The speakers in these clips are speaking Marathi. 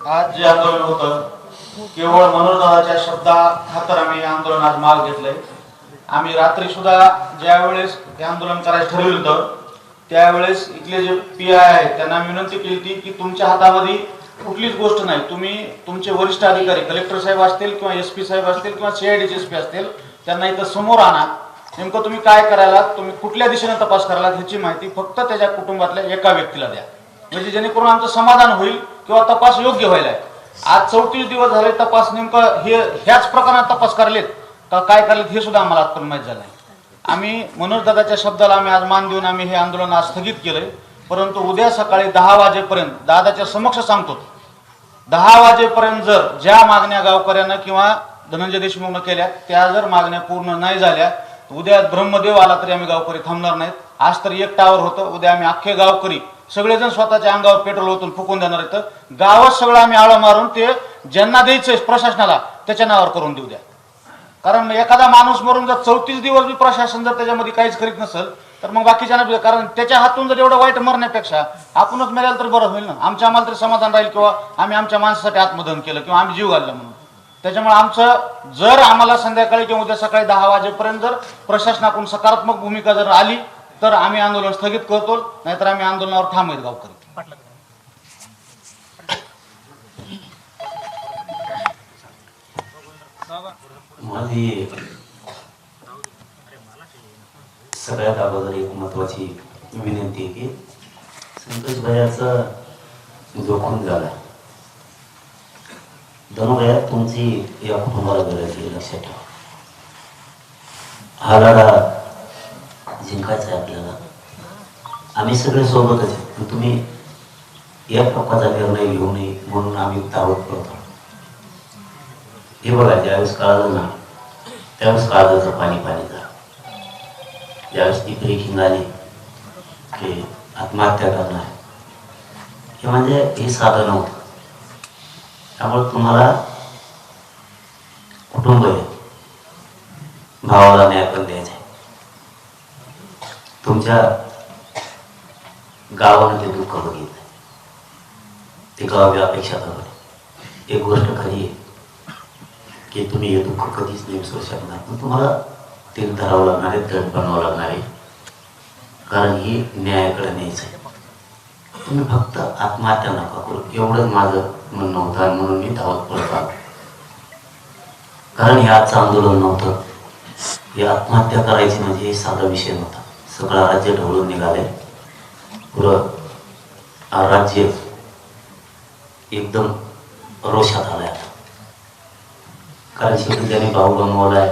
आज जे आंदोलन होतं केवळ मनोरंजनाच्या शब्दा खातर आम्ही आंदोलन आज माग घेतलंय. आम्ही रात्री सुद्धा ज्यावेळेस हे आंदोलन करायचं ठरवलं होतं त्यावेळेस इथले जे PI आहेत त्यांना विनंती केली होती की तुमच्या हातामध्ये कुठलीच गोष्ट नाही, तुम्ही तुमचे वरिष्ठ अधिकारी कलेक्टर साहेब असतील किंवा SP साहेब असतील किंवा CIDचे SP असतील त्यांना इथं समोर आणा. नेमकं तुम्ही काय करायला, तुम्ही कुठल्या दिशेने तपास करायला ह्याची माहिती फक्त त्याच्या कुटुंबातल्या एका व्यक्तीला द्या, म्हणजे जेणेकरून आमचं समाधान होईल किंवा तपास योग्य व्हायला. आज 34 दिवस झाले तपास नेमकं ह्याच प्रकरणात तपास करलेत का काय करलेत हे सुद्धा आम्हाला आजपर्यंत माहीत झालं नाही. आम्ही मनोज दादाच्या शब्दाला आम्ही आज मान देऊन आम्ही हे आंदोलन आज स्थगित केलंय. परंतु उद्या सकाळी 10 वाजेपर्यंत दादाच्या समक्ष सांगतो, 10 वाजेपर्यंत जर ज्या मागण्या गावकऱ्यांना किंवा धनंजय देशमुखनं केल्या त्या जर मागण्या पूर्ण नाही झाल्या उद्या ब्रह्मदेव आला तरी आम्ही गावकरी थांबणार नाहीत. आज तर एक टावर होतं, उद्या आम्ही अख्खे गावकरी सगळेजण स्वतःच्या अंगावर पेट्रोल ओतून फुकून देणार आहेत. गावात सगळं आम्ही आळा मारून ते ज्यांना द्यायचंय प्रशासनाला त्याच्या नावावर करून देऊ द्या. कारण एखादा माणूस मरून जर 34 दिवस बी प्रशासन जर त्याच्यामध्ये काहीच करीत नसेल तर मग बाकीच्या, कारण त्याच्या हातून जर एवढं वाईट मरण्यापेक्षा आपणच मेल्याला तर बरं होईल ना. आम्हाला तरी समाधान राहील किंवा आम्ही आमच्या माणसासाठी आत्मदहन केलं किंवा आम्ही जीव घालला म्हणून. त्याच्यामुळे आमचं जर आम्हाला संध्याकाळी किंवा उद्या सकाळी 10 वाजेपर्यंत जर प्रशासनाकडून सकारात्मक भूमिका जर आली तर आम्ही आंदोलन स्थगित करतो, नाहीतर आम्ही आंदोलनावर ठाम आहेत गावकरी. माझी सगळ्यात अगोदर एक महत्वाची विनंती आहे की संतोष भैयाचा जो खून झाला, धनुभैया तुमची या कुटुंबाला गरज आहे, लक्षात ठेवा. हा लढा जिंकायचा आहे आपल्याला. आम्ही सगळे सोबतच आहे, पण तुम्ही या टप्प्याचा निर्णय घेऊ नये म्हणून आम्ही दावत करतो. हे बघा, ज्यावेळेस कळालं ना त्यावेळेस काळजाचं पाणी पाणी झालं. ज्यावेळेस ती ब्रेकिंग आली की आत्महत्या करणार, हे म्हणजे हे साधं नव्हतं. त्यामुळे तुम्हाला कुटुंब आहे, भावाला न्याय पण द्यायचा आहे. तुमच्या गावानं ते दुःख बघितलं, ते गावाची अपेक्षा करत. एक गोष्ट खरी आहे की तुम्ही हे दुःख कधीच नाही विसरू शकणार, पण तुम्हाला ते धरावं लागणार आहे, दंड बनावं लागणार आहे. कारण हे न्यायाकडे न्यायचं आहे. तुम्ही फक्त आत्महत्या नका करू, एवढंच माझं म्हणणं होतं म्हणून मी धावत पडत आलो. कारण हे आजचं आंदोलन नव्हतं, हे आत्महत्या करायची म्हणजे हे साधा विषय नव्हता. सगळं राज्य ढवळून निघाले, पुरं राज्य एकदम रोषात आलंय. कारण शेवटी त्याने भाऊ गमावलाय,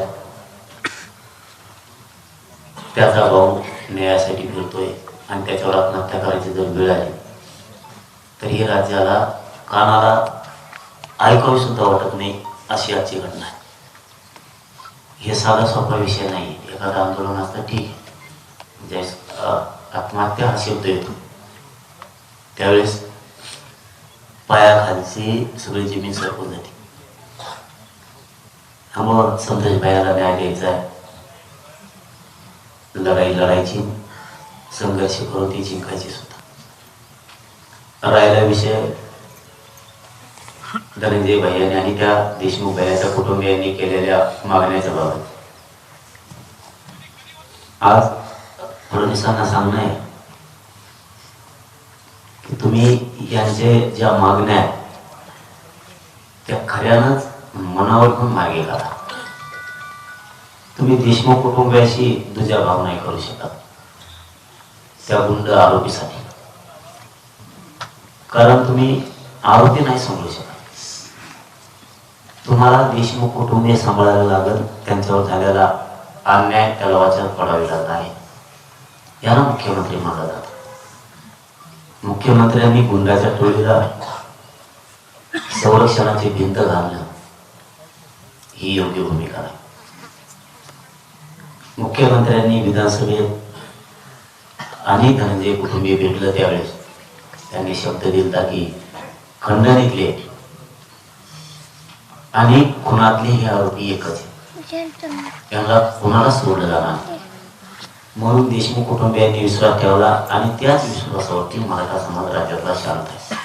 त्याचा भाऊ न्यायासाठी फिरतोय आणि त्याच्यावर आत्महत्या करायची जर वेळ आली तर ही राज्याला कानाला ऐकावी सुद्धा वाटत नाही अशी आजची घटना आहे. हे साधा सोपा विषय नाही. एखादं आंदोलन असतं ठीक आहे, ज्यावेळेस आत्महत्या हा शब्द येतो त्यावेळेस पायाखालची सगळी जमीन सरकून जाते. त्यामुळं संतोष भाईला न्याय द्यायचा आहे. लढाई लढायची, संघर्ष करून ती जिंकायची सुद्धा. राहिला विषय धनंजय भैयाने आणि त्या देशमुख भैयाच्या कुटुंबियांनी केलेल्या मागण्याच्या बाबत आज फडणवीसांना सांगणं आहे की तुम्ही यांचे ज्या मागण्या आहेत त्या खऱ्यानंच मनावर पण मागे घाला. तुम्ही देशमुख कुटुंबियाशी दुजाभाव नाही करू शकत त्या गुंड आरोपीसाठी, कारण तुम्ही आरोपी नाही सांभाळू शकत. तुम्हाला देशमुख कुटुंबीय सांभाळायला लागेल, त्यांच्यावर झालेला अन्याय त्याला वाचत पडावे लागत आहे. याला मुख्यमंत्री मानला जातो. मुख्यमंत्र्यांनी गुंडाच्या टोळीला संरक्षणाची भिंत घालणं ही योग्य भूमिका नाही. मुख्यमंत्र्यांनी विधानसभेत अनेक धनंजय कुटुंबीय भेटलं त्यावेळेस त्यांनी शब्द दिला की खंडणीतले आणि खुनातले हे आरोपी एकच आहे, त्यांना कुणाला सोडलं जाणार. म्हणून देशमुख कुटुंबियांनी विश्वास ठेवला आणि त्याच विश्वासावरती मराठा समाज राज्यातला शांत आहे.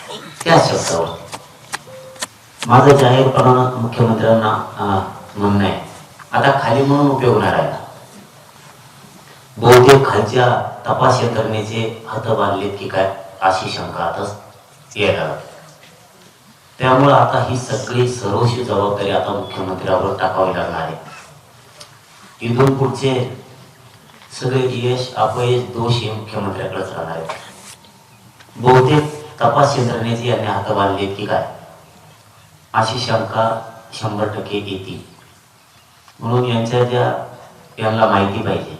त्याच शब्दावर माझं जाहीरपणानं मुख्यमंत्र्यांना म्हणणं आहे, आता खाली म्हणून उपयोग नाही राहिला. बहुतेक खालच्या तपास यंत्रणेचे हात बांधलेत की काय अशी शंका आताच यायला लागली. त्यामुळे आता ही सगळी सर्वस्वी जबाबदारी आता मुख्यमंत्र्यावर टाकावी लागणार आहे. इथून पुढचे सगळे यश अपयश दोष हे मुख्यमंत्र्याकडेच राहणार आहे. बहुतेक तपास यंत्रणेचे यांनी हात बांधलेत की काय अशी शंका 100% येते. म्हणून यांना माहिती पाहिजे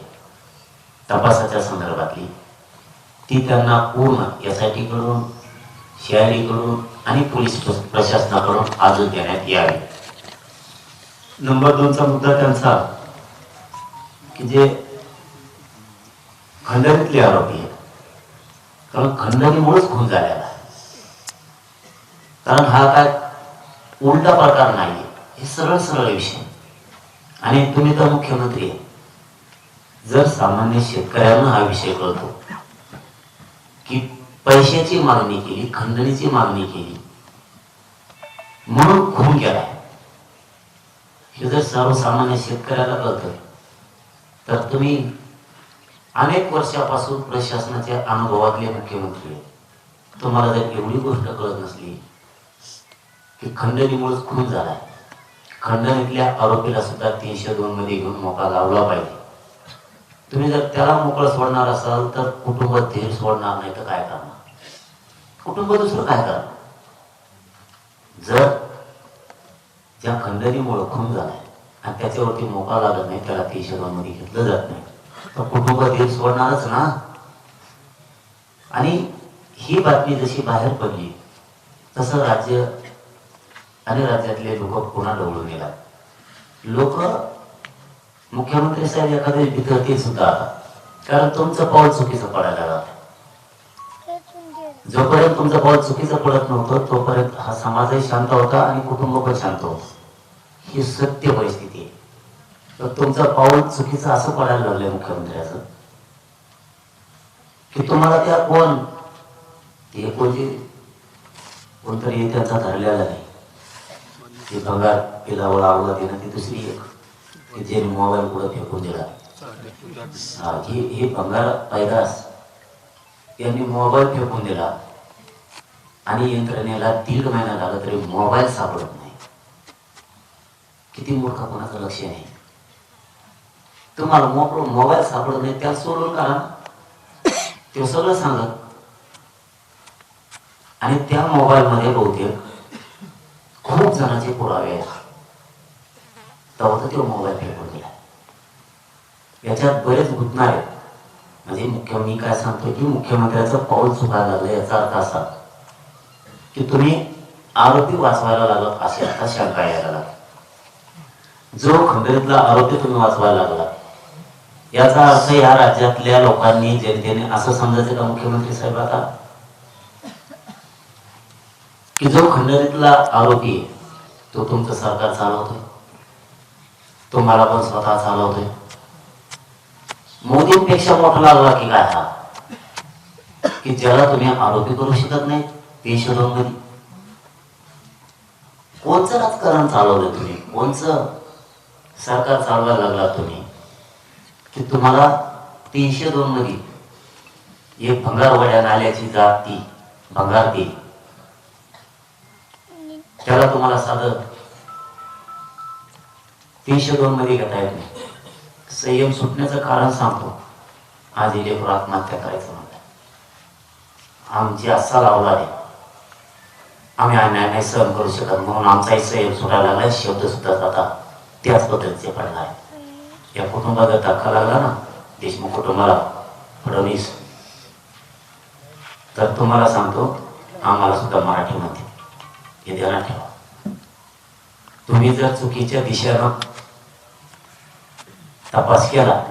तपासाच्या संदर्भातली, ती त्यांना पूर्ण SIT कडून, CID कडून आणि पोलीस प्रशासनाकडून अजून देण्यात यावी. नंबर 2चा मुद्दा त्यांचा की जे खंडणीतले आरोपी आहेत, कारण खंडणीमुळेच खून झालेला आहे. कारण हा काय उलटा प्रकार नाहीये, हे सरळ सरळ विषय. आणि तुम्ही तर मुख्यमंत्री आहे, जर सामान्य शेतकऱ्यांना हा विषय कळतो की पैशाची मागणी केली, खंडणीची मागणी केली म्हणून खून केला, हे जर सर्वसामान्य शेतकऱ्याला कळतं, तर तुम्ही अनेक वर्षापासून प्रशासनाच्या अनुभवातले मुख्यमंत्री आहे, तुम्हाला जर एवढी गोष्ट कळत नसली की खंडणीमुळेच खून झालाय, खंडणीतल्या आरोपीला सुद्धा 302 मध्ये घेऊन मोका लावला पाहिजे. तुम्ही जर त्याला मोकळं सोडणार असाल तर कुटुंब धीर सोडणार नाही तर काय करणार? कुटुंब दुसरं काय करणार? जर ज्या खंडणीमुळे खून झालाय आणि त्याच्यावरती मोका लागत नाही, त्याला 302 मध्ये घेतलं जात नाही, तर कुटुंब धीर सोडणारच ना. आणि ही बातमी जशी बाहेर पडली तसं राज्य आणि राज्यातले लोक पुन्हा डवळून गेला. लोक मुख्यमंत्री साहेब एखाद्या भीती सुद्धा, कारण तुमचं पाऊल चुकीचं पडायला लागलं. जोपर्यंत तुमचं पाऊल चुकीचं पडत नव्हतं तोपर्यंत हा समाजही शांत होता आणि कुटुंब पण शांत होत. ही सत्य परिस्थिती आहे. तर तुमचं पाऊल चुकीचं असं पडायला लागलंय मुख्यमंत्र्याचं की तुम्हाला त्या कोणतरी त्यांचा धरलेला नाही, ते भंगार पिलावळ आवडला देणं, ती दुसरी एक की जे मोबाईल पुढे फेकून दिला. हे भंगार पैदास यांनी मोबाईल फेकून दिला आणि यंत्रणेला 1.5 महिना झाला तरी मोबाईल सापडत नाही. किती मूर्ख कोणाचं लक्ष नाही. तुम्हाला मोबाईल सापडत नाही, त्याला सोडून करा, ते सगळं सांगत. आणि त्या मोबाईल मध्ये बहुतेक खूप जणांचे पुरावे आहेत, तेव्हा तो मोबाईल फेकून दिला. याच्यात बरेच घुटणार आहेत. म्हणजे मी काय सांगतोय की मुख्यमंत्र्याचं पाऊल चुकायला लागलं, याचा अर्थ असा की तुम्ही आरोपी वाचवायला लागलात अशी आता शंका यायला लागली. जो खंडणीतला आरोपी तुम्ही वाचवायला लागला, याचा अर्थ या राज्यातल्या लोकांनी जनतेने असं समजायचं का मुख्यमंत्री साहेब आता की जो खंडणीतला आरोपी आहे तो तुमचं सरकार चालवतोय, तुम्हाला पण स्वतः चालवतोय. मोदींपेक्षा मोठा लागला की काय हा, की ज्याला तुम्ही आरोपी करू शकत नाही 302 मध्ये? कोणचं राजकारण चालवलं तुम्ही? कोणचं सरकार चालवायला लागला तुम्ही की तुम्हाला 302 मध्ये एक भंगारवाड्या नाल्याची जाती भंगार ती, त्याला तुम्हाला साधं 302 मध्ये घेता येत नाही. संयम सुटण्याचं कारण सांगतो. आज इलेक्ट्रो आत्महत्या करायचं म्हणतात, आमची असा लावला आहे, आम्ही अन्याय नाही सहन करू शकत म्हणून आमचाही संयम सुटायला लागलाय. शब्द सुद्धा आता त्याच पद्धतीचे पडला आहे. या कुटुंबाला धक्का लागला ना, देशमुख कुटुंबाला, फडणवीस, तर तुम्हाला सांगतो आम्हाला सुद्धा मराठीमध्ये हे ध्यानात ठेवा. तुम्ही जर चुकीच्या दिशेनं तपास केला,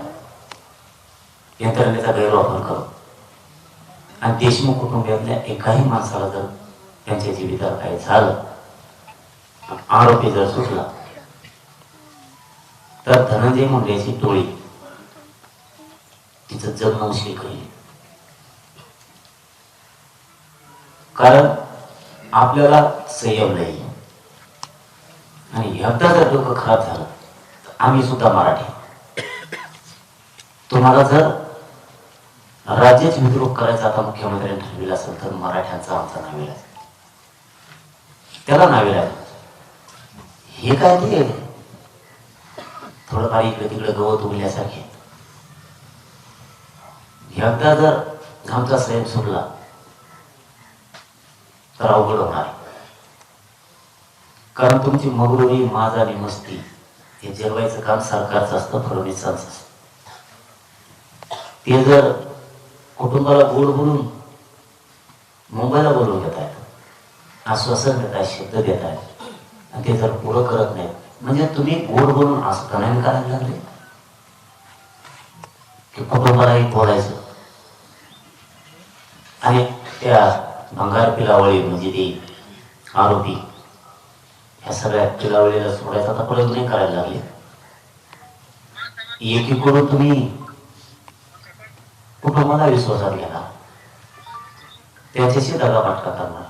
यंत्रणेचा गैरवापर करू आणि देशमुख कुटुंबातल्या एकाही माणसाला जर त्यांच्या जीविताला काही झालं, आरोपी जर सुटला, तर धनंजय मुंडेची टोळी तिचं जगणं मुश्किल करेल. कारण आपल्याला संयम नाही, आणि एकदा जर डोकं खराब झालं तर आम्ही सुद्धा मराठी. तुम्हाला जर राज्याची विद्रोह करायचा आता मुख्यमंत्र्यांनी ठरविला असेल तर मराठ्यांचा आमचा नावेला त्याला नावेला हे काय ते थोडंफार इकडे तिकडे गवत उगल्यासारखे. एकदा जर आमचा संयम सुटला तर अवघड होणार. कारण तुमची मगरुरी माज आणि मस्ती हे जगवायचं काम सरकारचं असतं, फडणवीसांचं असतं. ते जर कुटुंबाला गोड बोलून मुंबईला बोलवून घेत आहेत, आश्वासन देत आहेत, शब्द देत आहेत, आणि ते जर पुरं करत नाहीत, म्हणजे तुम्ही गोड बोलून असं करायला लागले की कुटुंबालाही बोलायचं. आणि त्या भंगार पिलावळी म्हणजे ते आरोपी ह्या सगळ्या पिलावळीला सोडायचा आता प्रयोग नाही करायला लागले. एकीकडून तुम्ही कुटुंबाला विश्वासात घ्या, त्याच्याशी दगापाटका करणार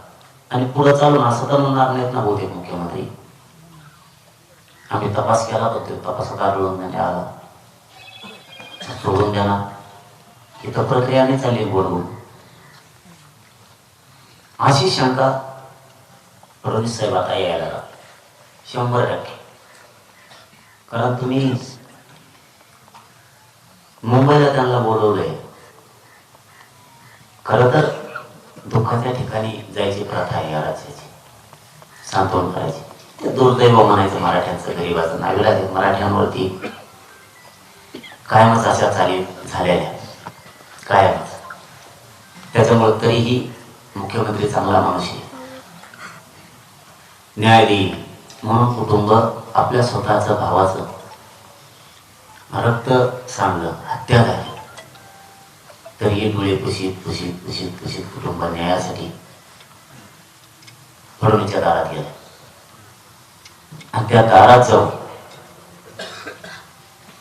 आणि पुढे चालून असं तर म्हणणार नाहीत ना बहुतेक मुख्यमंत्री आम्ही तपास केला तर तो तपासात आढळून नाही आला, सोडून देणार. इथं प्रक्रिया नाही चालली बोलवून, अशी शंका फडणवीस साहेब आता यायला लागला 100%. कारण तुम्ही मुंबईला त्यांना बोलवलंय. खरं तर दुःखाच्या ठिकाणी जायची प्रथा आहे या राज्याची, सांत्वन करायची. ते दुर्दैव म्हणायचं मराठ्यांचं, गरीबाचं नाविलाज मराठ्यांवरती कायमच अशा चाली झालेल्या कायमच. त्याच्यामुळे तरीही मुख्यमंत्री चांगला माणूस आहे, न्याय देईल म्हणून कुटुंब आपल्या स्वतःचं भावाचं रक्त सांडलं, हत्या झाली, तरी डोळे पुशीत पुशीत पुशीत पुशीत कुटुंब न्यायासाठी फडणवीसच्या दारात गेले. आणि त्या दारात जाऊन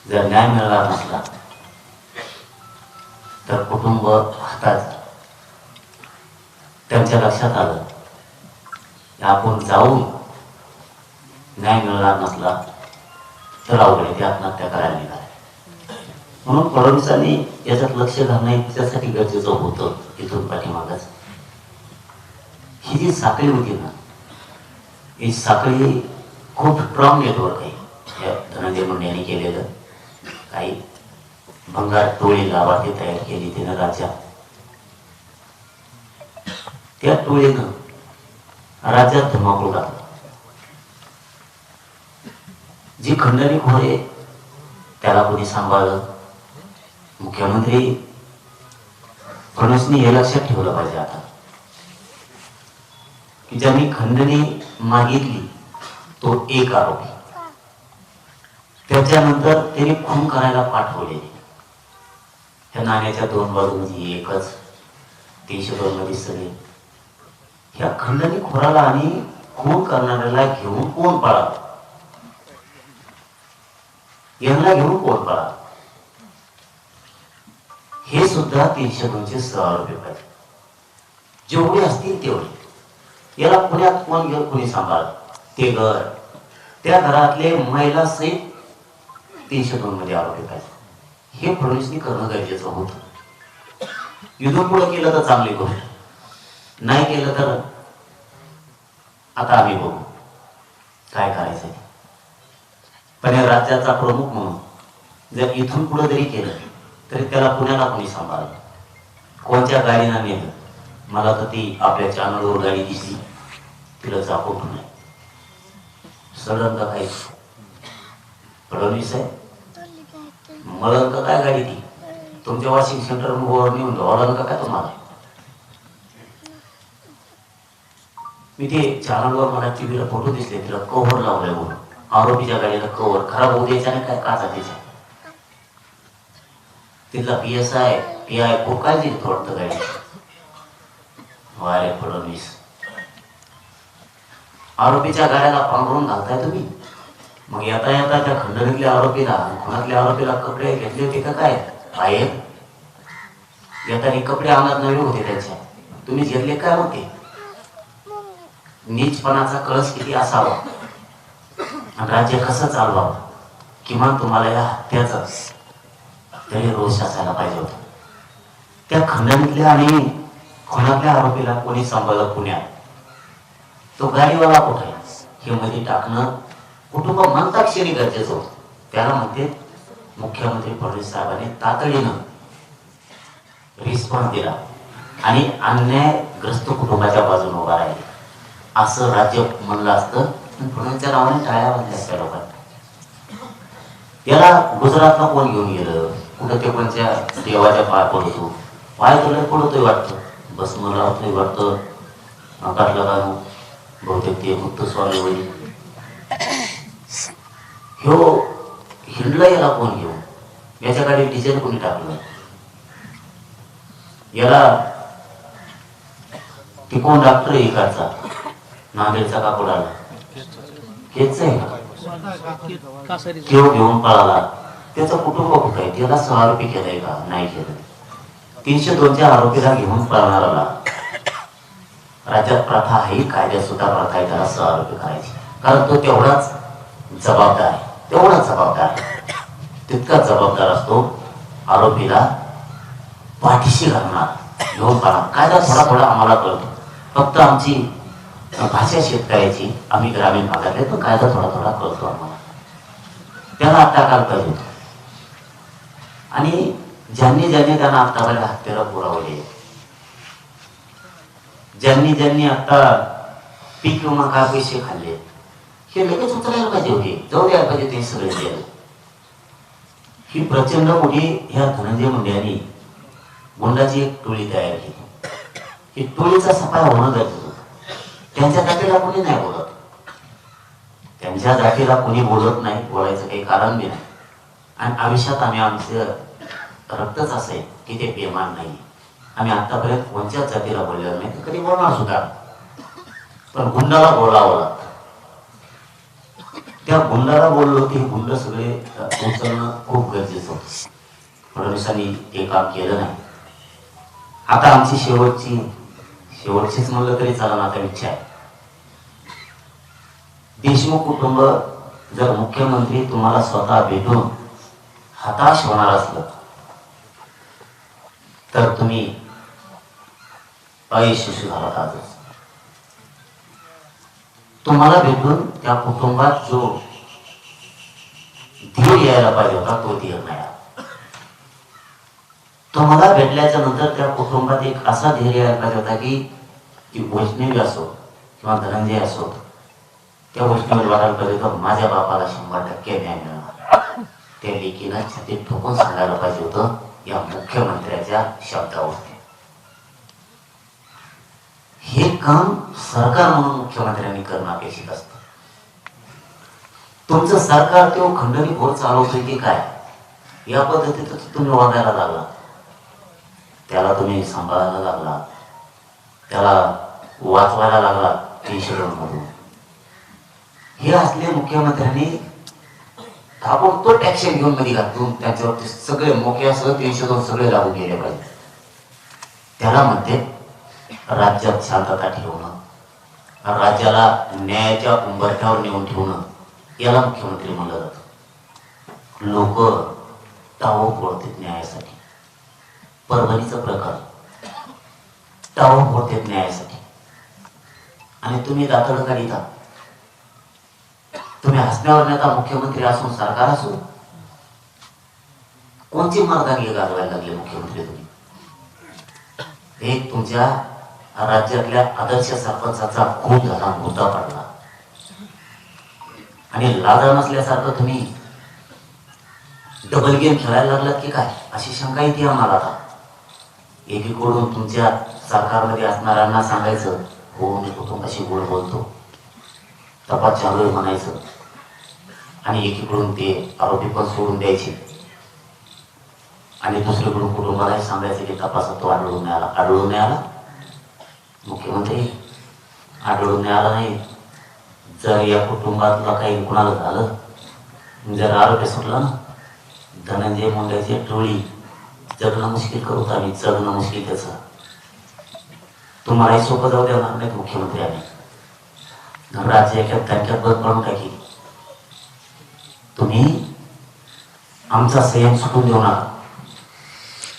जर न्याय मिळणार नसला तर कुटुंब हातात त्यांच्या लक्षात आलं आपण जाऊन न्याय मिळणार नसला तर अवघड ते आत्महत्या करायला निघाले. म्हणून फडणवीसांनी याच्यात लक्ष घालणं त्यासाठी गरजेचं होतं. इथून पाठीमागच ही जी साखळी होती ना, ही साखळी खूप स्ट्रॉंग नेटवर्क आहे. या धनंजय मुंडे यांनी केलेलं काही भंगार टोळी लाभार्थी तयार केली त्यानं राज्यात. त्या टोळीनं राज्यात धुमाकूळ घातला. जी खंडणी खोरे त्याला कोणी सांभाळलं. मुख्यमंत्री फडणवीसनी हे लक्षात ठेवलं पाहिजे आता की ज्यांनी खंडणी मागितली तो एक आरोपी, त्याच्यानंतर त्याने खून करायला पाठवले. ह्या नाण्याच्या दोन बाजू म्हणजे एकच 302 मध्ये सगळे ह्या खंडणी खोराला आणि खून करणाऱ्याला घेऊन कोण पळा, यांना घेऊन कोण पळा, हे सुद्धा 302चे 6 आरोपी पाहिजे. जेवढे असतील तेवढे. याला पुण्यात कोण घेऊन कोणी सांभाळ, ते घर, त्या घरातले महिला सहित 302 मध्ये आरोपी पाहिजे. हे फडणवीसनी करणं गरजेचं होतं. इथून पुढे केलं तर चांगली गोष्ट, नाही केलं तर आता आम्ही बघू काय करायचं. पण या राज्याचा प्रमुख म्हणून जर इथून पुढे जरी केलं तरी त्याला पुण्याला कोणी सांभाळलं, कोणत्या गाडीनं नेलं. मला तर ती आपल्या चॅनलवर गाडी दिसली, तिला चापवत नाही सडन का काय फडणवीस आहे मळण का काय गाडी ती तुमच्या वॉशिंग सेंटर वर नेऊन धुवाला का काय तुम्हाला. मी ते चॅनलवर मला टीव्हीला फोटो दिसले, तिला कव्हर लावलाय म्हणून. आरोपीच्या गाडीला कव्हर खराब होऊ द्यायचा नाही काय काचा द्यायचा. तिथला PSI PI खूप काळजी घेतो वाटतं गाडी. वारे फडणवीस आरोपीच्या गाड्याला पांघरून घालताय तुम्ही. मग येता येता त्या खंडणीतल्या आरोपीला खुनातल्या आरोपीला कपडे घेतले होते का काय बाहेर येताना कपडे अंगात नवीन होते त्यांच्या, तुम्ही घेतले काय होते. नीचपणाचा कळस किती असावा. आणि राज्य कसं चालवावं, किमान तुम्हाला या हत्याचा तरी रोष असायला पाहिजे होता. त्या खंडणीतल्या आणि खुनातल्या आरोपीला कोणी सांभाळलं पुण्यात, तो गाडीवाला कुठे हे मध्ये टाकणं कुटुंब म्हणताक्षरी गरजेचं होतं. त्याला म्हणते मुख्यमंत्री फडणवीस साहेबांनी तातडीनं रिस्पॉन्स दिला आणि अन्यायग्रस्त कुटुंबाच्या बाजूने उभा राहिले असं राज्य म्हणलं असतं. फडणवीसच्या नावाने टाळ्या वाजल्या असत्या लोकांनी. याला गुजरातला कोण घेऊन गेलं, कुठं ते कोणत्या देवाच्या पाय पडतो, पाय तुला पडतोय वाटतं, बस मला वाटतं काढला का बहुतेक ते मुक्त स्वामी वळी ह्यो हिंडला. याला कोण घेऊन, याच्या गाडी डिझेल कोणी टाकलं, याला ती कोण डॉक्टर आहे इकडचा नांदेडचा का कोणाला हेच आहे का तो घेऊन पळाला. त्याचं कुटुंब कुठं आहे, त्याला 6 आरोपी केलंय का, नाही केलं. 302च्या आरोपीला घेऊन पळणाराला राज्यात प्रथा आहे, कायद्यात सुद्धा प्रथा आहे त्याला 6 आरोपी करायची, कारण तो तेवढाच जबाबदार आहे, तेवढाच जबाबदार आहे, तितकाच जबाबदार असतो आरोपीला पाठीशी घालणार घेऊन पळणार. कायदा थोडा थोडा आम्हाला कळतो, फक्त आमची भाषा शेतकऱ्याची, आम्ही ग्रामीण भागातले, पण कायदा थोडा थोडा कळतो आम्हाला. त्याला अटकायला पाहिजे होतं. आणि ज्यांनी त्यांना आतापर्यंत हत्यारा पुरवले, ज्यांनी आता पीक विमा काय पैसे खाल्ले, हे लगेच उचलायला पाहिजे होते, जाऊ द्यायला पाहिजे ते सगळे द्यायला. ही प्रचंड मोठी ह्या धनंजय मुंडेंनी गुंडाची एक टोळी तयार केली. ही टोळीचा सफाया होणं गरजेचं होतं. त्यांच्या जातीला कोणी नाही बोलत, त्यांच्या जातीला कोणी बोलत नाही, बोलायचं काही कारण बी नाही. आणि आयुष्यात आम्ही आमचं रक्तच असं आहे की ते बेमान नाही. आम्ही आतापर्यंत कोणत्याच जातीला बोललेलं नाही, कधी बोलणार सुद्धा, पण गुंडाला बोलावं लागतं. त्या गुंडाला बोललो की गुंड सगळे उचलणं खूप गरजेचं होतं. फडणवीसांनी ते काम केलं नाही. आता आमची शेवटचीच म्हणलं तरी चालेल आता इच्छा आहे, देशमुख कुटुंब जर मुख्यमंत्री तुम्हाला स्वतः भेटून हताश होणार असलं तर तुम्ही अयशस्वी झालात. आजच तुम्हाला भेटून त्या कुटुंबात जो धीर यायला पाहिजे होता तो धीर नाही आला. तुम्हाला भेटल्याच्या नंतर त्या कुटुंबात एक असा धीर यायला पाहिजे होता की ती वैष्णवी असो किंवा धनंजय असो, त्या वैष्णवी वाटायला पाहिजे होतं माझ्या बापाला 100% न्याय मिळणार. त्या लेकीनं छातीत ठोकून सांगायला पाहिजे होतं या मुख्यमंत्र्याच्या शब्दावरती. हे काम सरकार म्हणून मुख्यमंत्र्यांनी करणं अपेक्षित असतं. तुमचं सरकार तो खंडणी घोर चालवतोय की काय या पद्धतीत तुम्ही वागायला लागला, त्याला तुम्ही सांभाळायला लागला, त्याला वाचवायला लागला 302 मधून. हे असले मुख्यमंत्र्यांनी ताबडतोब ऍक्शन घेऊन मध्ये घालून त्यांच्यावरती सगळे मोक्यासह 302 सगळे लागू केले पाहिजे. त्याला म्हणते राज्यात शांतता ठेवणं, राज्याला न्यायाच्या उंबरठ्यावर नेऊन ठेवणं, याला मुख्यमंत्री म्हणलं जातं. लोक टाळो फोडतात न्यायासाठी. परभणीचा प्रकार टाळो फोडतात न्यायासाठी आणि तुम्ही दातड काढिता. तुम्ही हसण्यावर नेता मुख्यमंत्री असून सरकार असून कोणती मार्गाने गाजवायला लागले मुख्यमंत्री तुम्ही. एक तुमच्या राज्यातल्या आदर्श सरपंचाचा खूप झाला, मुद्दा पडला आणि लाजा नसल्यासारखं तुम्ही डबल गेम खेळायला लागलात की काय अशी शंका येते आम्हाला. आता एकीकडून तुमच्या सरकारमध्ये असणाऱ्यांना सांगायचं हो मी कुटुंबाशी गोड बोलतो, तपास चालू आहे म्हणायचं, आणि एकीकडून ते आरोपी पण सोडून द्यायचे आणि दुसरीकडून कुटुंबालाही सांगायचं की तपासात तो आढळून नाही आला. मुख्यमंत्री आढळून नाही आला नाही, जर या कुटुंबातला काही कुणाला झालं, जर आरोपी सुटला ना, धनंजय मुंडेची टोळी जगणं मुश्किल करू आम्ही, जगणं मुश्किल त्याचं. तुम्हालाही सोपं जाऊ देणार नाहीत मुख्यमंत्री. आम्ही राज्य एका बंद पडून टाकी तुम्ही आमचा संयम सुटून देऊ नका.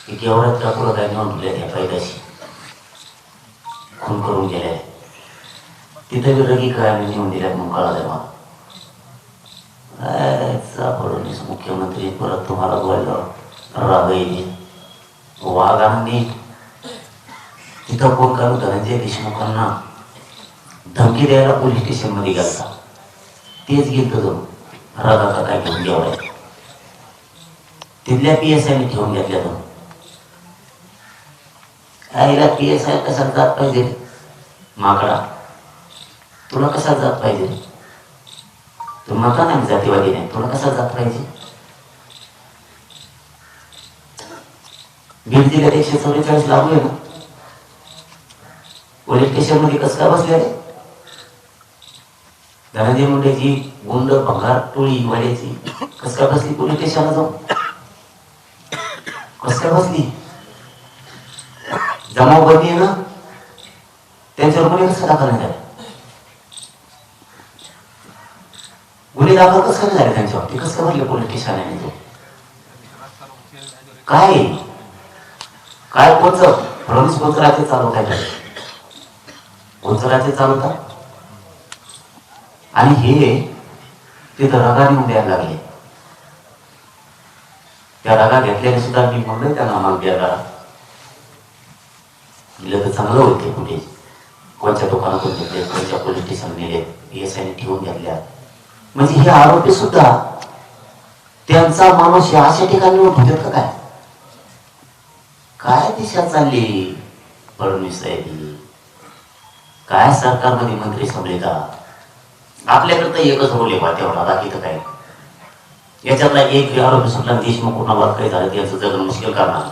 की केवढ्यात का पुढं काय नेऊन ठेवल्या त्या पैदाशी खून करून गेले. तिथे बी रगी काय नेऊन दिल्यात म्हणून कळालं मला. फडणवीस मुख्यमंत्री परत तुम्हाला बोललं राग येईल. वाघांनी तिथं कोण करू धनंजय देशमुखांना धमकी द्यायला पोलीस स्टेशन मध्ये गेलता. तेच गेलं जाऊन रागाचा काय घेऊन गेवलाय. तिथल्या PSI ने ठेवून घेतल्या जाऊन. आईला PSI कसा जात पाहिजे माकडा, तुला कसा जात पाहिजे? तू नका नाही जातीवादी नाही, तुला कसा जात पाहिजे? बीड जिल्ह्यात 144 लागू आहे ना. पोलीस स्टेशन मध्ये कसं काय बसले रे? धनंजय मुंडेची गुंड भंगार टोळी वाड्याची कसं काय बसली पोलीस स्टेशनला जाऊन? कसं काय बसली? जमावबंदी आहे ना, त्यांच्यावर गुन्हे कसं दाखल नाही झाले? गुन्हे दाखल कसं काय झाले त्यांच्यावर? ते कसं काय भरले पोलीस स्टेशन? काय काय कोणचं फडणवीस कोणतं राज्य चालवत आहे? कोणतं राज्य चालवतात? आणि हे तिथं रगा नेऊन द्यायला लागले. त्या रगा घेतल्याने सुद्धा मी म्हणलोय त्यांना माग द्यायला दिलं तर चांगलं होते. कुठे कोणत्या दुकानातून घेतले, कोणत्या पोलीस स्टेशन नेले, PSI ने ठेवून घेतल्या. म्हणजे हे आरोपी सुद्धा त्यांचा माणूस अशा ठिकाणी उठवतात का? काय काय दिशा चालली फडणवीस साहेब? काय सरकारमध्ये मंत्री संपले आपल्याकडे तर एकच रोल आहे तेवढा, बाकी तर काय. याच्यातला एक आरोपी सुटला देशमुख कुणावर काही झालं त्याचं जगणं मुश्किल करणार.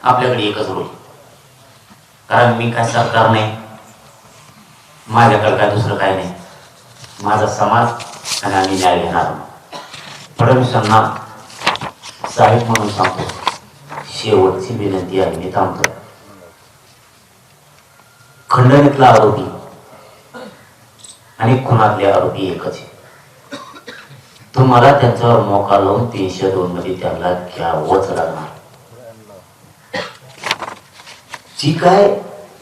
आपल्याकडे एकच रोल, कारण मी काय सरकार नाही, माझ्याकडे काय दुसरं काय नाही. माझा समाज आणि आम्ही न्याय घेणार. फडणवीसांना साहेब म्हणून सांगतो, शेवटची विनंती आहे, मी थांबतो. खंडणीतला आरोपी आणि खुनातले आरोपी एकच आहे. तुम्हाला त्यांच्यावर मोका लावून 302 मध्ये त्यांना घ्यावंच लागणार. जी काय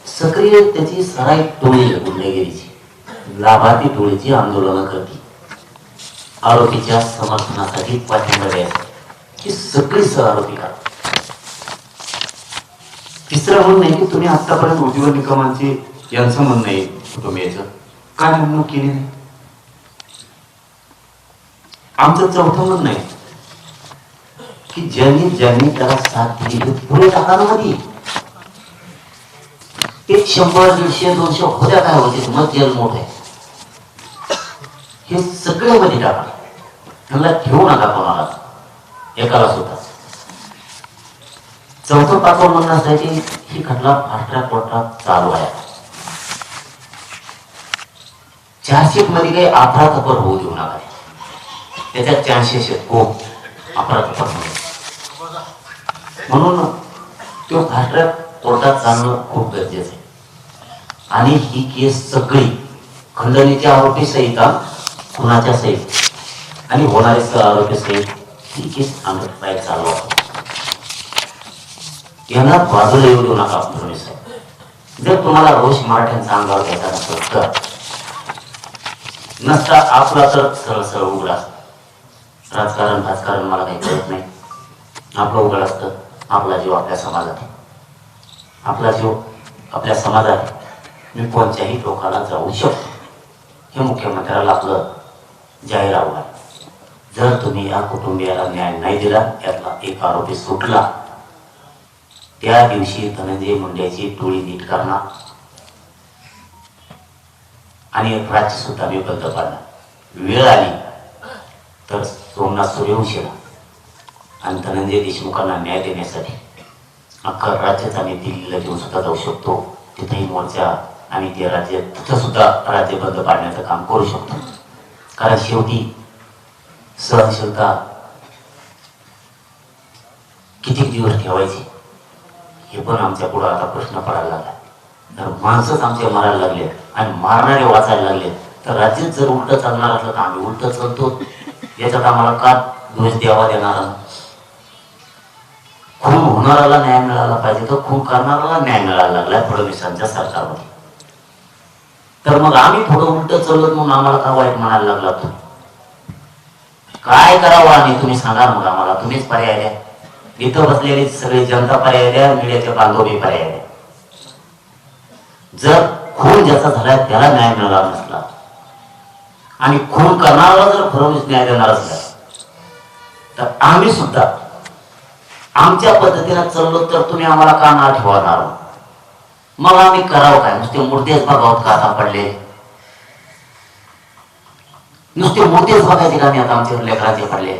सक्रिय त्याची सराई टोळी गुंडगिरीची लाभार्थी टोळीची आंदोलनं करते, आरोपीच्या समर्थनासाठी पाठिंबा द्यायचा, ही सगळी आरोपी करा. तिसरं म्हणणं नाही की तुम्ही आतापर्यंत उज्ज्वल निकमांचे यांचं म्हणणं आहे कुटुंबियाचं काय नेमणूक केली नाही. आमचं चौथं म्हणणं आहे की ज्यांनी त्याला साथ दिली पुढे टाकामध्ये एक 100, 150, 200 होत्या काय होते मग जेल मोठ आहे. हे सगळे मध्ये टाका, त्यांना ठेवू नका कोणाला, एकाला सुद्धा. चौथं पाचवं म्हणणं असं की ही खटला फास्ट ट्रॅक कोर्टात चालू आहे. चार्जशीट मध्ये काही अपराध होऊ देऊ नका. त्याच्यात चान्सेस आहेत खूप अपराध म्हणून तो फास्ट ट्रॅक कोर्टात चालणं खूप गरजेचं आहे. आणि ही केस सगळी खंडणीच्या आरोपी सहित, खुनाच्या सहित आणि होणारे आरोपी सहित ही केस आम्ही चालू यांना बाजूला येऊ देऊ नका. फडणवीस साहेब, जर तुम्हाला रोष मराठ्यांचा अंगावर घ्यायचा नसेल तर नसता आपला तर सरळ सरळ उघड असत. राजकारण मला काही कळत नाही. आपलं उघड असतं. आपला जीव आपल्या समाजात आहे, आपला जीव आपल्या समाजात आहे. मी कोणत्याही टोकाला जाऊ शकतो. हे मुख्यमंत्र्याला आपलं जाहीर आव्हान. जर तुम्ही या कुटुंबियाला न्याय नाही दिला, यातला एक आरोपी सुटला, त्या दिवशी धनंजय मुंडेची टोळी नीट करणार आणि राज्य सुद्धा मी बंद पाडणार. वेळ आली तर सोमनाथ सूर्यवंशीला आणि धनंजय देशमुखांना न्याय देण्यासाठी अख्खा राज्यात आम्ही दिल्लीला घेऊन सुद्धा जाऊ शकतो. तिथेही मोर्चा आणि ते राज्य तिथं सुद्धा राज्य बंद पाडण्याचं काम करू शकतो. कारण शेवटी सहनशीलता किती दिवस ठेवायची हे पण आमच्या पुढे आता प्रश्न पडायला लागला. तर माणसंच आमच्या मारायला लागले आणि मारणारे वाचायला लागले तर राज्यात जर उलट चालणार असलं तर आम्ही उलट चालतो. याच्यात आम्हाला का दोष द्यावा देणारा? खून होणाऱ्याला न्याय मिळाला पाहिजे, तर खून करणाऱ्याला न्याय मिळायला लागलाय फडणवीसांच्या सरकारमध्ये. तर मग आम्ही थोडं उलट चालत म्हणून आम्हाला का वाईट म्हणायला लागला? तू काय करावं आणि तुम्ही सांगा मग आम्हाला. तुम्हीच पर्याय द्या. इथं बसलेली सगळी जनता पर्याय द्या, मीडियाचे बांधवही पर्याय द्या. जर खून ज्याचा झालाय त्याला न्याय मिळाला नसला आणि खून करणारा जर फडणवीस न्याय देणार असला, तर आम्ही सुद्धा आमच्या पद्धतीने चाललो तर तुम्ही आम्हाला का ना ठेवणार? मग आम्ही करावं काय? नुसते मुर्देच बघावत का आता पडले? नुसते मुर्देच बघायचे का? मी आता आमच्या लेकरांचे पडले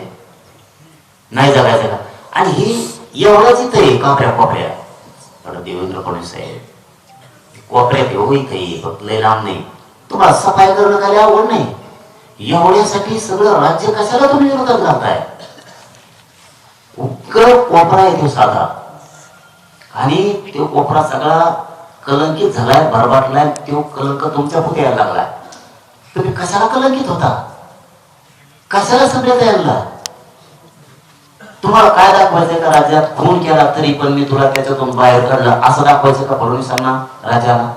नाही जगायचं का? आणि ही एवढंच इथं आहे कोपऱ्या देवेंद्र फडणवीस साहेब कोपऱ्यात येऊ इथे फक्त लय लांब नाही. तुम्हाला सफाई करणं काय आवड नाही? एवढ्यासाठी सगळं राज्य कशाला तुम्ही विरोधात घालताय? कोपरा आहे तो साधा, आणि तो कोपरा सगळा कलंकित झालाय, भरबाटलाय. तो कलंक तुमच्या पुढे यायला लागलाय. तुम्ही कशाला कलंकित होता? कशाला सगळ्यात यायला? तुम्हाला काय दाखवायचंय का? राज्यात खून केला तरी पण मी तुला त्याच्यातून बाहेर काढलं असं दाखवायचं का फडणवीसांना, राजाला?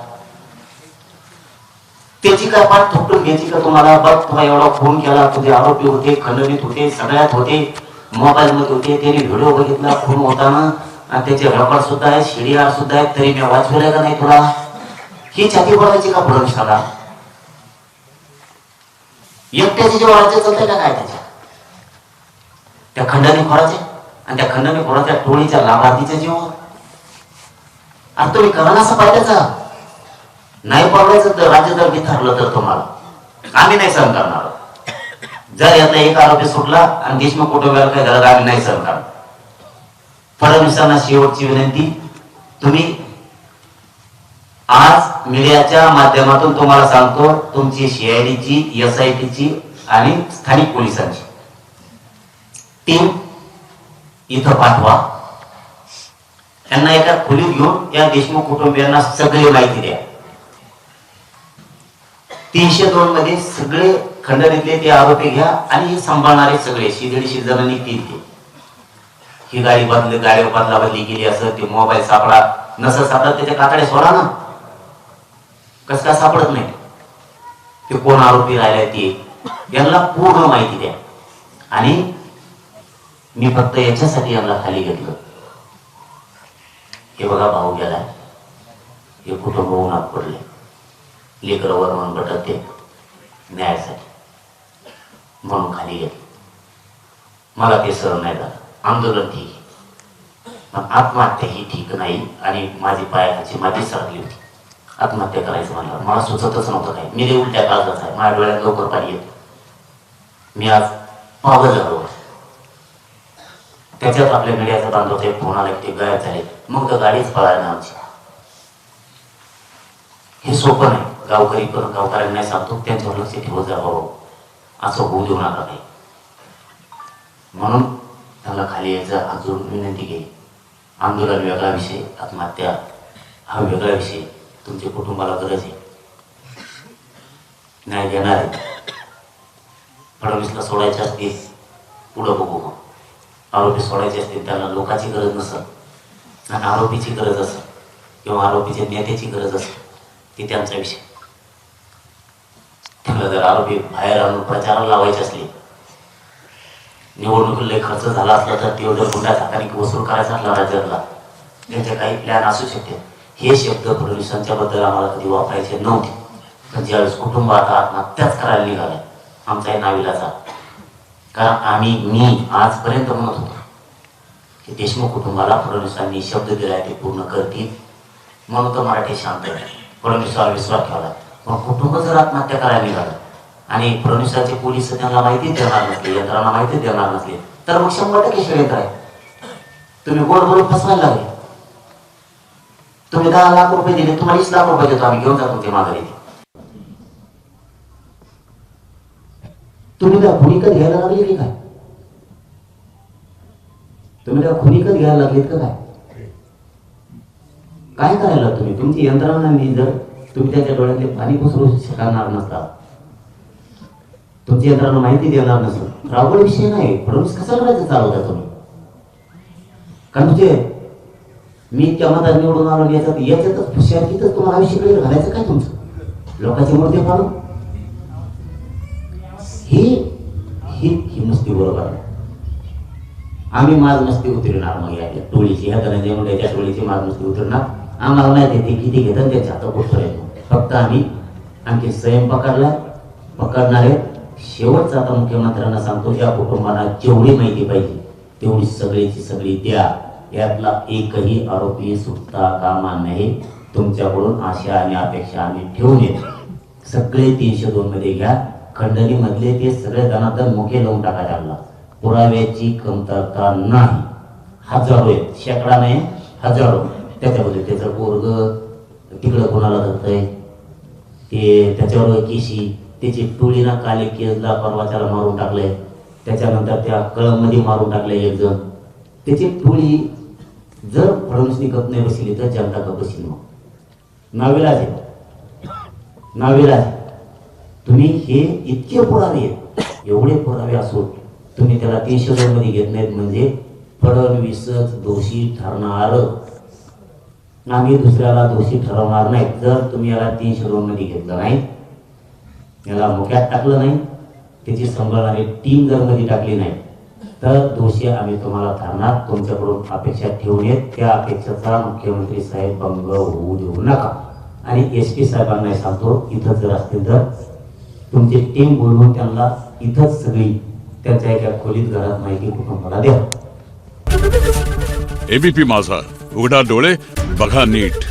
त्याची काय पाठ थोपटून घ्यायची का तुम्हाला? बघ तुम्हाला एवढा खून केला, तुझे आरोपी होते, खंडणीत होते, सगळ्यात होते, मोबाईल मध्ये होते, त्याने व्हिडिओ बघितला खून होताना, आणि त्याचे रेकॉर्ड सुद्धा आहे, शिडीआर सुद्धा आहे, तरी मी वाचवलंय का नाही तुला? ही छाती बोलायची का फडणवीसाला? एकट्याचे जेव्हा राज्य चालतंय का काय त्याच्या? त्या खंडणी खोराचे आणि त्या खंडणी खोराच्या टोळीच्या लाभार्थीच्या जीवावर? आणि तुम्ही करा ना असं पाहिजेचा. नाही पडवायचं तर राज्य जर ठरलं तर तुम्हाला आम्ही नाही सहन करणार. जर यातला एक आरोपी सुटला आणि देशमुख कुटुंबाला काय झालं, आम्ही नाही सहन करणार. फडणवीसांना शेवटची विनंती, तुम्ही आज मीडियाच्या माध्यमातून तुम्हाला सांगतो, तुमची CIDची, SITची आणि स्थानिक पोलिसांची टीम इथं पाठवा. त्यांना एका खोलीत घेऊन या देशमुख कुटुंबियांना सगळी माहिती द्या. 302 मध्ये सगळे खंडणीतले ते आरोपी घ्या आणि हे सांभाळणारे सगळे 150 जण निघतील. ही गाडी गाडीवर बदला बदली केली असं, ते मोबाईल सापडा नसं सापडत त्याच्या कातडे सोडा ना. कसं काय सापडत नाही? ते कोण आरोपी राहिले ते यांना पूर्ण माहिती द्या. आणि मी फक्त याच्यासाठी यांना खाली घेतलं, हे बघा भाऊ गेलाय, हे कुटुंब उन्हात पडले, लेकर वरून भटकते न्यायासाठी, म्हणून खाली घेतलं. मला ते सहन नाही झालं. आंदोलन ठीक आहे, पण आत्महत्या ही ठीक नाही. आणि माझी पायाची माझी सरकली होती. आत्महत्या करायचं म्हणलं मला सुचतच नव्हतं काही. मी ते उलट्या काळजाच आहे, माझ्या डोळ्यात लवकर पाणी येतं. मी आज पागल झालो. त्याच्यात आपल्या मीडियाचा बांधवते फोन आला की ते गायब झाले. मग तर गाडीच पळायला आमची. हे सोपं नाही. गावकरी करून गावकऱ्यांना नाही सांगतो, त्यांच्यावर लक्ष ठेवत जा भाऊ, असं होऊ देऊ नका काही. म्हणून त्यांना खाली यायचं अजून विनंती केली. आंदोलन वेगळा विषय, आत्महत्या हा वेगळा विषय. तुमच्या कुटुंबाला गरज आहे, न्याय देणार आहे. फडणवीसला सोडायचे असते पुढं बघू, मग आरोपी सोडायचे असते त्यांना लोकांची गरज नसत आणि आरोपीची गरज असेल किंवा आरोपीच्या नेत्याची गरज असेल, ती त्यांचा विषय. त्यांना जर आरोपी बाहेर आणून प्रचाराला लावायचे असले, निवडणुकीला लय खर्च झाला असला, तर तेवढं गुंडा हाताने वसूल करायचा असला राज्याला, त्यांचे काही प्लॅन असू शकते. हे शब्द फडणवीसांच्या बद्दल आम्हाला कधी वापरायचे नव्हते. पण ज्यावेळेस कुटुंब आता आत्महत्याच करायला निघाले, आमचाही नाविलाजा. कारण मी आजपर्यंत म्हणत होतो की देशमुख कुटुंबाला फडणवीसांनी शब्द दिलाय ते पूर्ण करतील, म्हणून तर मराठी शांत आहे. फडणवीसावर विश्वास ठेवला. पण कुटुंब जर आत्महत्या करायला निघालं आणि फडणवीसाचे पोलीस त्यांना माहिती देणार नसले, यंत्रणा माहिती देणार नसले, तर मग 100% षडयंत्र आहे. तुम्ही गोड बोलून फसवायला लागले. तुम्ही 10 लाख रुपये दिले, तुम्हाला 20 लाख रुपये देतो आम्ही, घेऊन जातो ते माघारी. तुम्ही त्या खुनिकत घ्यायला लागले की काय? तुम्ही त्या खुनिकत घ्यायला लागलेत का काय? काय करायला तुम्ही? तुमची यंत्रणा जर तुम्ही त्याच्या डोळ्यातले पाणी पुसरू शकणार नसता, तुमच्या यंत्रांना माहिती देणार नसेल तर अवघड विषय नाही. फडणवीस कसा करायचं चालवता तुम्ही? कारण म्हणजे मी इतक्या मतात निवडून आलो याच्यातच हुशारकीतच तुम्हाला आयुष्य क्लिअर घालायचं काय तुमचं? लोकांची मूर्ती पाडून ही ही ही मस्ती बरोबर आहे. आम्ही माज मस्ती उतरणार मग या टोळीची ह्या धनंजय मुंडेच्या टोळीची माज मस्ती उतरणार. आम्हाला माहिती ते किती घेतात त्याच्या हातात गोष्ट येतो. फक्त आम्ही आणखी संयम पकडणार आहे. शेवटचा आता मुख्यमंत्र्यांना सांगतो, या कुटुंबाला जेवढी माहिती पाहिजे तेवढी सगळीची सगळी द्या. यातला एकही आरोपी सुटता कामा नाही. तुमच्याकडून आशा आणि अपेक्षा आम्ही ठेवून येतो. सगळे 302 मध्ये घ्या. खंडणी मधले ते सगळे दणादण मुखे लावून टाका. त्यांना पुराव्याची कमतरता नाही. हजारो आहेत, शेकडा नाही हजारो. त्याच्यामध्ये त्याचं पोरग तिकडं कोणाला धरतंय ते, त्याच्यावर केशी त्याची टोळीना काल एक केसला परवाच्याला मारून टाकलंय. त्याच्यानंतर त्या कळममध्ये मारून टाकलंय एक जण. त्याची टोळी जर फडणवीसनी गप नाही बसली तर जनता गप बसली. मग नाविलाज आहे, नाविलाज. तुम्ही हे इतके पुरावे आहेत, एवढे पुरावे असून तुम्ही त्याला 302 मध्ये घेत नाहीत म्हणजे फडणवीसच दोषी ठरणार. आम्ही दुसऱ्याला दोषी ठरवणार नाही. जर तुम्ही याला 302 मध्ये घेतलं नाही, याला मुक्यात टाकलं नाही, त्याची सांभाळणारी टीम जर मध्ये टाकली नाही तर दोषी आम्ही तुम्हाला ठरणार. तुमच्याकडून अपेक्षा ठेवून येत, त्या अपेक्षेचा मुख्यमंत्री साहेब भंग होऊ देऊ नका. आणि SP साहेबांना सांगतो, इथं जर असतील तर तुमची टीम बोलवून त्यांना इथंच सगळी त्यांच्या एका खोलीत घरात माहिती कुटुंबाला द्या. ABP माझा, उघडा डोळे बघा नीट.